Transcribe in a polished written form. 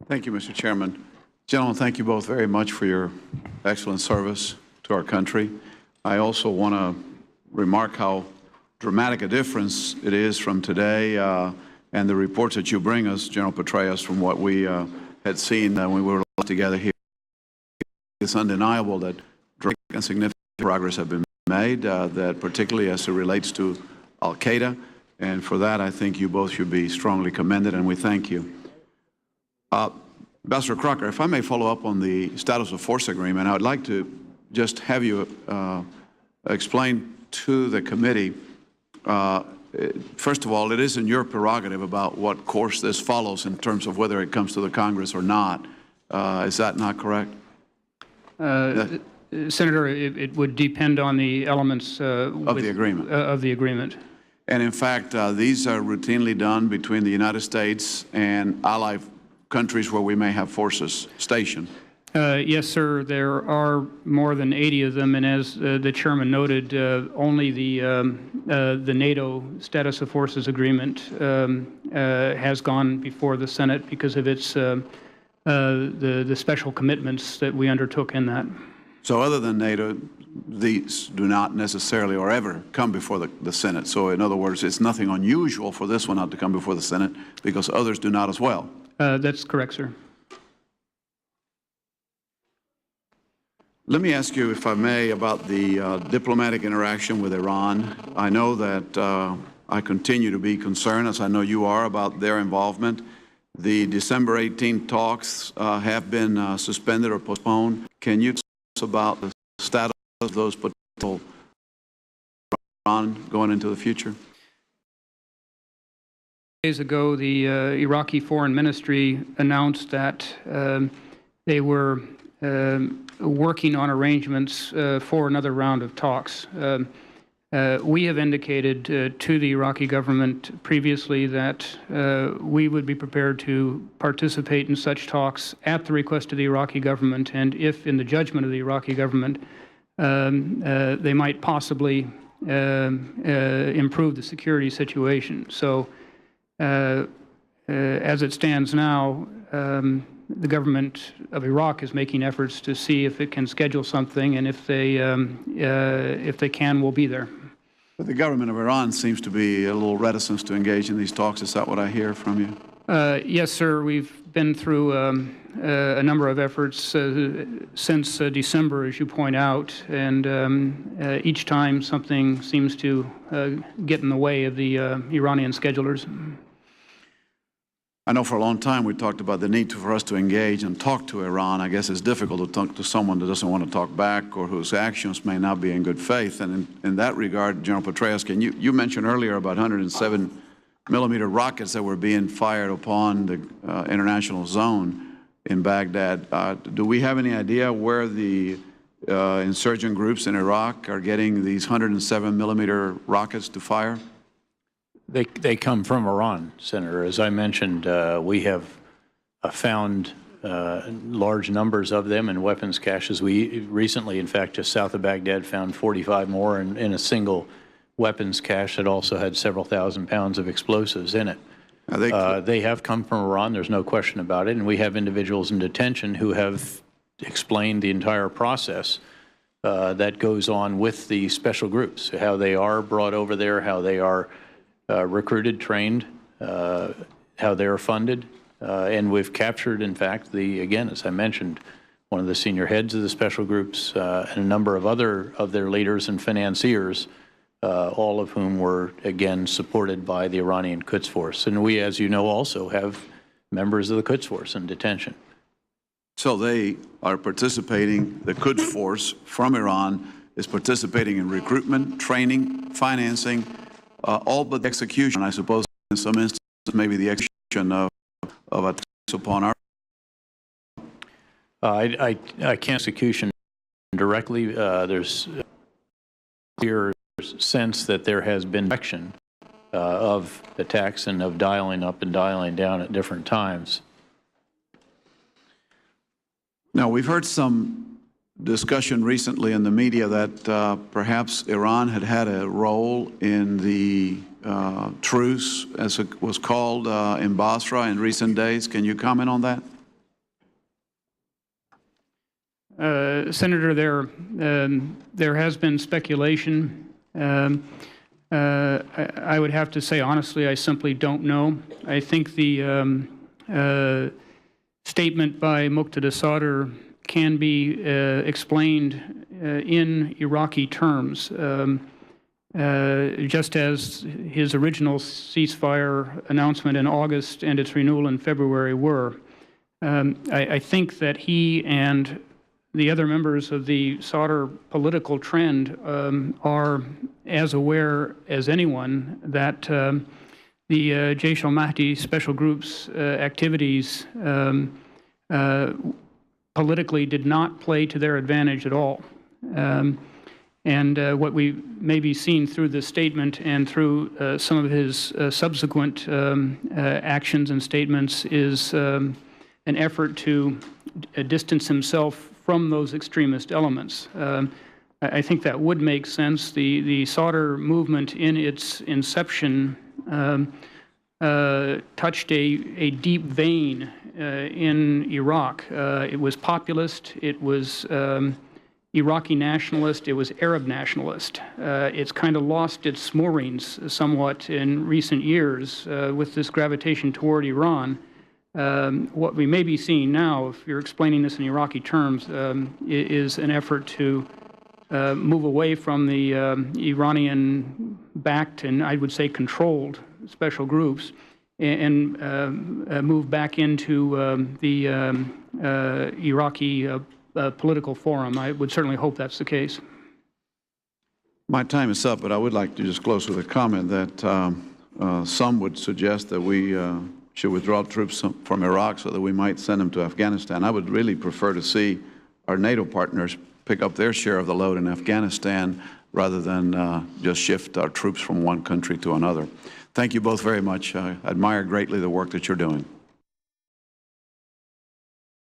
Thank you, Mr. Chairman. Gentlemen, thank you both very much for your excellent service to our country. I also want to remark how dramatic a difference it is from today and the reports that you bring us, General Petraeus, from what we had seen when we were together here. It's undeniable that dramatic and significant progress have been made, that particularly as it relates to al-Qaeda, and for that I think you both should be strongly commended, and we thank you. Ambassador Crocker, if I may follow up on the status of force agreement, I would like to just have you explain to the committee, first of all, it isn't your prerogative about what course this follows in terms of whether it comes to the Congress or not. Is that not correct? Senator, it would depend on the elements of the agreement. And in fact, these are routinely done between the United States and allied countries where we may have forces stationed. Yes, sir. There are more than 80 of them, and as the chairman noted, only the NATO status of forces agreement has gone before the Senate because of its the special commitments that we undertook in that. So other than NATO, these do not necessarily or ever come before the Senate. So in other words, it's nothing unusual for this one not to come before the Senate because others do not as well. That's correct, sir. Let me ask you, if I may, about the diplomatic interaction with Iran. I know that I continue to be concerned, as I know you are, about their involvement. The December 18 talks have been suspended or postponed. Can you tell us about the status of those potential Iran going into the future? Days ago, the Iraqi Foreign Ministry announced that they were working on arrangements for another round of talks. We have indicated to the Iraqi government previously that we would be prepared to participate in such talks at the request of the Iraqi government, and if, in the judgment of the Iraqi government, they might possibly improve the security situation. So, as it stands now, the government of Iraq is making efforts to see if it can schedule something, and if they can, we'll be there. But the government of Iran seems to be a little reticent to engage in these talks. Is that what I hear from you? Yes, sir. We've been through a number of efforts since December, as you point out, and each time something seems to get in the way of the Iranian schedulers. I know for a long time we talked about the need for us to engage and talk to Iran. I guess it's difficult to talk to someone that doesn't want to talk back or whose actions may not be in good faith. And in that regard, General Petraeus, you mentioned earlier about 107-millimeter rockets that were being fired upon the international zone in Baghdad. Do we have any idea where the insurgent groups in Iraq are getting these 107-millimeter rockets to fire? They come from Iran, Senator. As I mentioned, we have found large numbers of them in weapons caches. We recently, in fact, just south of Baghdad, found 45 more in a single weapons cache that also had several thousand pounds of explosives in it. They have come from Iran, there's no question about it, and we have individuals in detention who have explained the entire process that goes on with the special groups, how they are brought over there, how they are recruited, trained, how they are funded, and we've captured, in fact, again, as I mentioned, one of the senior heads of the special groups and a number of other of their leaders and financiers, all of whom were, again, supported by the Iranian Quds Force. And we, as you know, also have members of the Quds Force in detention. So they are participating, the Quds Force from Iran is participating in recruitment, training, financing, all but the execution, I suppose, in some instances, maybe the execution of attacks upon our. I can't execution directly. There's a clear sense that there has been direction of attacks and of dialing up and dialing down at different times. Now, we've heard some discussion recently in the media that perhaps Iran had a role in the truce, as it was called, in Basra in recent days. Can you comment on that? Senator, there has been speculation. I would have to say, honestly, I simply don't know. I think the statement by Muqtada Sadr can be explained in Iraqi terms, just as his original ceasefire announcement in August and its renewal in February were. I think that he and the other members of the Sadr political trend are as aware as anyone that the Jaish al-Mahdi special groups activities politically did not play to their advantage at all. And what we may be seen through this statement and through some of his subsequent actions and statements is an effort to distance himself from those extremist elements. I think that would make sense. The Sadr movement in its inception touched a deep vein in Iraq. It was populist, it was Iraqi nationalist, it was Arab nationalist. It's kind of lost its moorings somewhat in recent years with this gravitation toward Iran. What we may be seeing now, if you're explaining this in Iraqi terms, is an effort to move away from the Iranian-backed and I would say controlled special groups and move back into the Iraqi political forum. I would certainly hope that's the case. My time is up, but I would like to just close with a comment that some would suggest that we should withdraw troops from Iraq so that we might send them to Afghanistan. I would really prefer to see our NATO partners pick up their share of the load in Afghanistan rather than just shift our troops from one country to another. Thank you both very much. I admire greatly the work that you're doing.